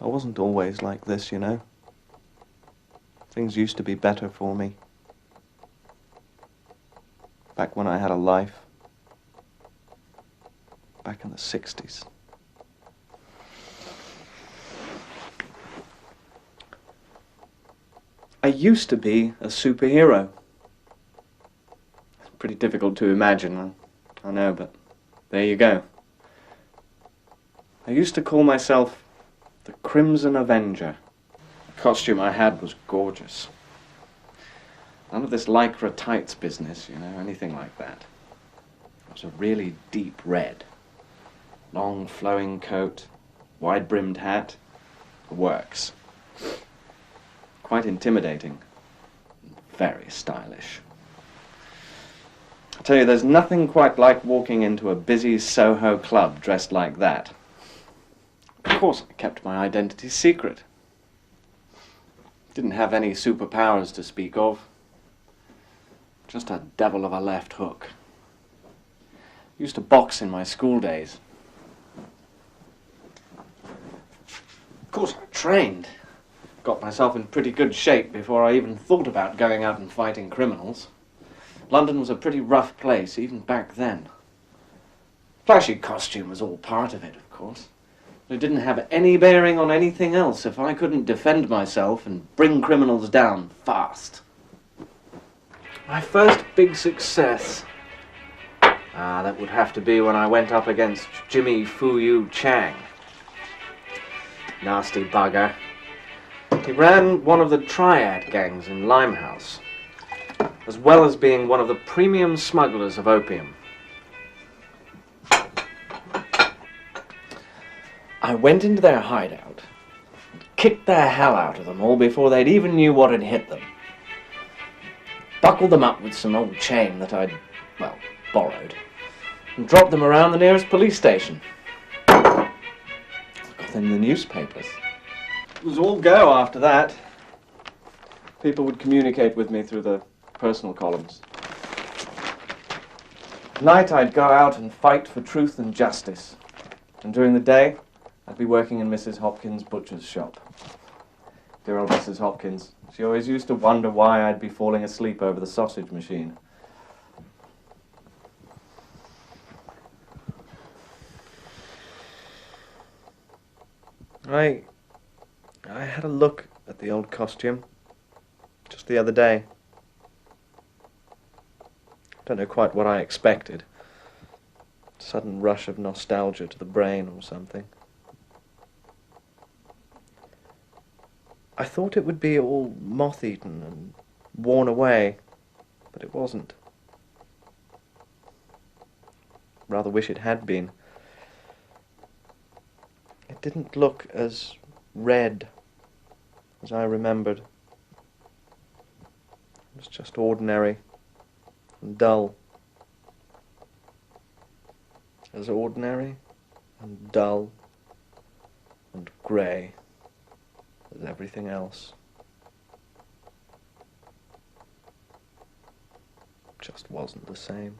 I wasn't always like this, you know. Things used to be better for me. Back when I had a life. Back in the 60s. I used to be a superhero. It's pretty difficult to imagine, I know, but there you go. I used to call myself the Crimson Avenger. The costume I had was gorgeous. None of this lycra tights business, you know, anything like that. It was a really deep red. Long flowing coat, wide-brimmed hat, the works. Quite intimidating, very stylish. I tell you, there's nothing quite like walking into a busy Soho club dressed like that. Of course, I kept my identity secret. Didn't have any superpowers to speak of. Just a devil of a left hook. Used to box in my school days. Of course, I trained. Got myself in pretty good shape before I even thought about going out and fighting criminals. London was a pretty rough place, even back then. Flashy costume was all part of it, of course. But it didn't have any bearing on anything else if I couldn't defend myself and bring criminals down fast. My first big success... that would have to be when I went up against Jimmy Fu-Yu Chang. Nasty bugger. He ran one of the triad gangs in Limehouse, as well as being one of the premium smugglers of opium. I went into their hideout and kicked the hell out of them all before they'd even knew what had hit them. Buckled them up with some old chain that I'd, well, borrowed, and dropped them around the nearest police station. I got them in the newspapers. It was all go after that. People would communicate with me through the personal columns. At night I'd go out and fight for truth and justice. And during the day, I'd be working in Mrs. Hopkins' butcher's shop. Dear old Mrs. Hopkins. She always used to wonder why I'd be falling asleep over the sausage machine. I had a look at the old costume just the other day. Don't know quite what I expected. Sudden rush of nostalgia to the brain or something. I thought it would be all moth-eaten and worn away, but it wasn't. Rather wish it had been. It didn't look as red as I remembered. It was just ordinary and dull. As ordinary and dull and grey as everything else. Just wasn't the same.